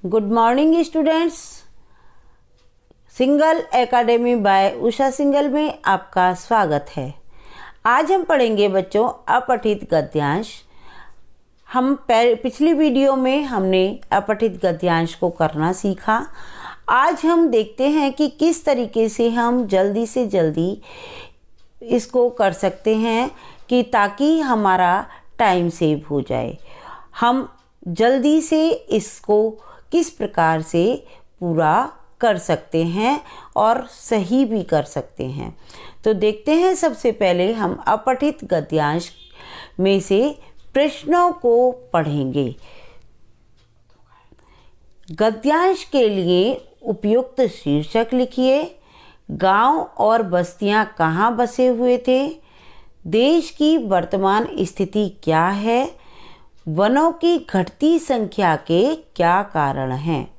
Good morning students. Singal academy by Usha Singal में आपका स्वागत है। आज हम पढ़ेंगे बच्चों अपठित गद्यांश। हम पिछली वीडियो में हमने अपठित गद्यांश को करना सीखा। आज हम देखते हैं कि किस तरीके से हम जल्दी से जल्दी इसको कर सकते हैं कि ताकि हमारा टाइम सेव हो जाए। हम जल्दी से इसको किस प्रकार से पूरा कर सकते हैं और सही भी कर सकते हैं। तो देखते हैं, सबसे पहले हम अपठित गद्यांश में से प्रश्नों को पढ़ेंगे। गद्यांश के लिए उपयुक्त शीर्षक लिखिए। गांव और बस्तियां कहाँ बसे हुए थे? देश की वर्तमान स्थिति क्या है? वनों की घटती संख्या के क्या कारण हैं?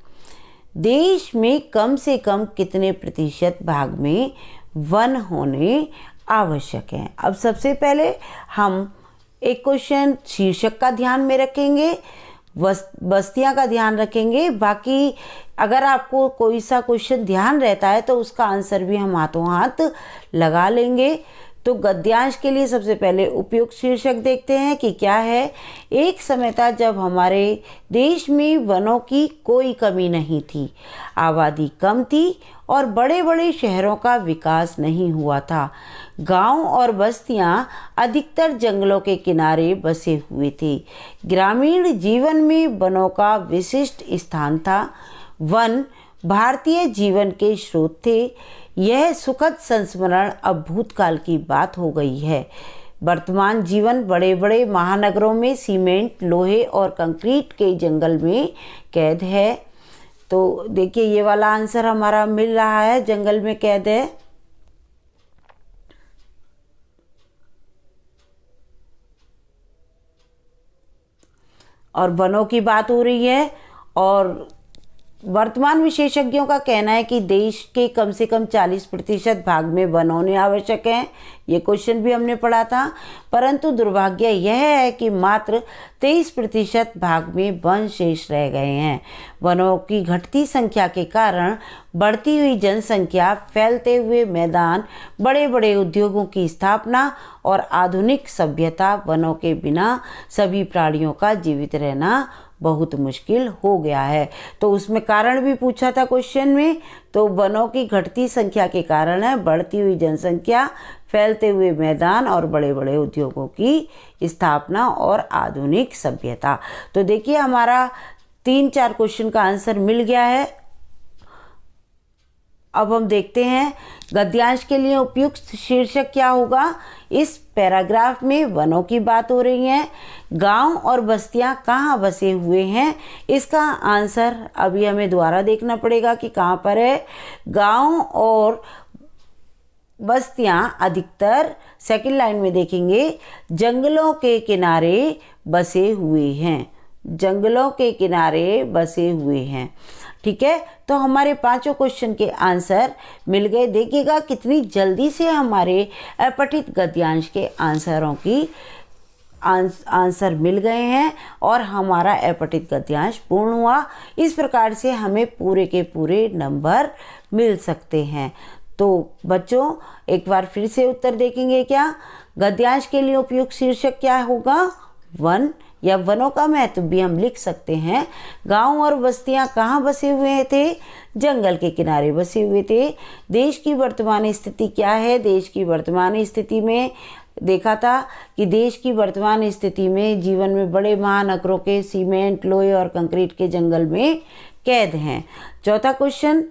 देश में कम से कम कितने प्रतिशत भाग में वन होने आवश्यक हैं? अब सबसे पहले हम एक क्वेश्चन शीर्षक का ध्यान में रखेंगे, बस्तियां का ध्यान रखेंगे। बाकी अगर आपको कोई सा क्वेश्चन ध्यान रहता है तो उसका आंसर भी हम हाथों हाथ लगा लेंगे। तो गद्यांश के लिए सबसे पहले उपयुक्त शीर्षक देखते हैं कि क्या है। एक समय था जब हमारे देश में वनों की कोई कमी नहीं थी, आबादी कम थी और बड़े बड़े शहरों का विकास नहीं हुआ था। गांव और बस्तियां अधिकतर जंगलों के किनारे बसे हुए थे। ग्रामीण जीवन में वनों का विशिष्ट स्थान था। वन भारतीय जीवन के स्रोत थे। यह सुखद संस्मरण अब भूतकाल की बात हो गई है। वर्तमान जीवन बड़े बड़े महानगरों में सीमेंट, लोहे और कंक्रीट के जंगल में कैद है। तो देखिए, ये वाला आंसर हमारा मिल रहा है, जंगल में कैद है। और वनों की बात हो रही है और वर्तमान विशेषज्ञों का कहना है कि देश के कम से कम 40% भाग में वन होने आवश्यक हैं। ये क्वेश्चन भी हमने पढ़ा था। परंतु दुर्भाग्य यह है कि मात्र 23% भाग में वन शेष रह गए हैं। वनों की घटती संख्या के कारण बढ़ती हुई जनसंख्या, फैलते हुए मैदान, बड़े बड़े उद्योगों की स्थापना और आधुनिक सभ्यता, वनों के बिना सभी प्राणियों का जीवित रहना बहुत मुश्किल हो गया है। तो उसमें कारण भी पूछा था क्वेश्चन में। तो वनों की घटती संख्या के कारण है बढ़ती हुई जनसंख्या, फैलते हुए मैदान और बड़े बड़े उद्योगों की स्थापना और आधुनिक सभ्यता। तो देखिए, हमारा 3-4 क्वेश्चन का आंसर मिल गया है। अब हम देखते हैं गद्यांश के लिए उपयुक्त शीर्षक क्या होगा। इस पैराग्राफ में वनों की बात हो रही है। गांव और बस्तियां कहाँ बसे हुए हैं? इसका आंसर अभी हमें दोबारा देखना पड़ेगा कि कहाँ पर है। गांव और बस्तियां अधिकतर, सेकंड लाइन में देखेंगे, जंगलों के किनारे बसे हुए हैं। जंगलों के किनारे बसे हुए हैं। ठीक है, तो हमारे 5 क्वेश्चन के आंसर मिल गए। देखिएगा कितनी जल्दी से हमारे अपठित गद्यांश के आंसरों की आंसर मिल गए हैं और हमारा अपठित गद्यांश पूर्ण हुआ। इस प्रकार से हमें पूरे के पूरे नंबर मिल सकते हैं। तो बच्चों, एक बार फिर से उत्तर देखेंगे क्या? गद्यांश के लिए उपयुक्त शीर्षक क्या होगा? वन या वनों का महत्व भी हम लिख सकते हैं। गांव और बस्तियां कहाँ बसे हुए थे? जंगल के किनारे बसे हुए थे। देश की वर्तमान स्थिति क्या है? देश की वर्तमान स्थिति में देखा था कि देश की वर्तमान स्थिति में जीवन में बड़े महानगरों के सीमेंट, लोहे और कंक्रीट के जंगल में कैद हैं। चौथा क्वेश्चन,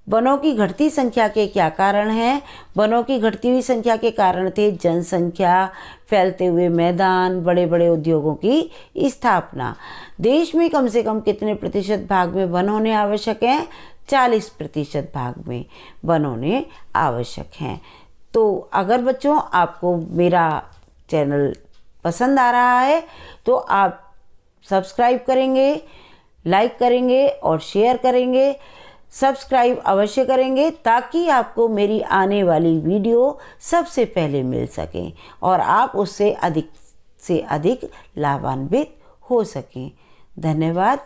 वनों की घटती संख्या के क्या कारण हैं? वनों की घटती हुई संख्या के कारण थे जनसंख्या, फैलते हुए मैदान, बड़े बड़े उद्योगों की स्थापना। देश में कम से कम कितने प्रतिशत भाग में वन होने आवश्यक हैं? 40% भाग में वन होने आवश्यक हैं। तो अगर बच्चों आपको मेरा चैनल पसंद आ रहा है तो आप सब्सक्राइब करेंगे, लाइक करेंगे और शेयर करेंगे। सब्सक्राइब अवश्य करेंगे ताकि आपको मेरी आने वाली वीडियो सबसे पहले मिल सके और आप उससे अधिक से अधिक लाभान्वित हो सकें। धन्यवाद।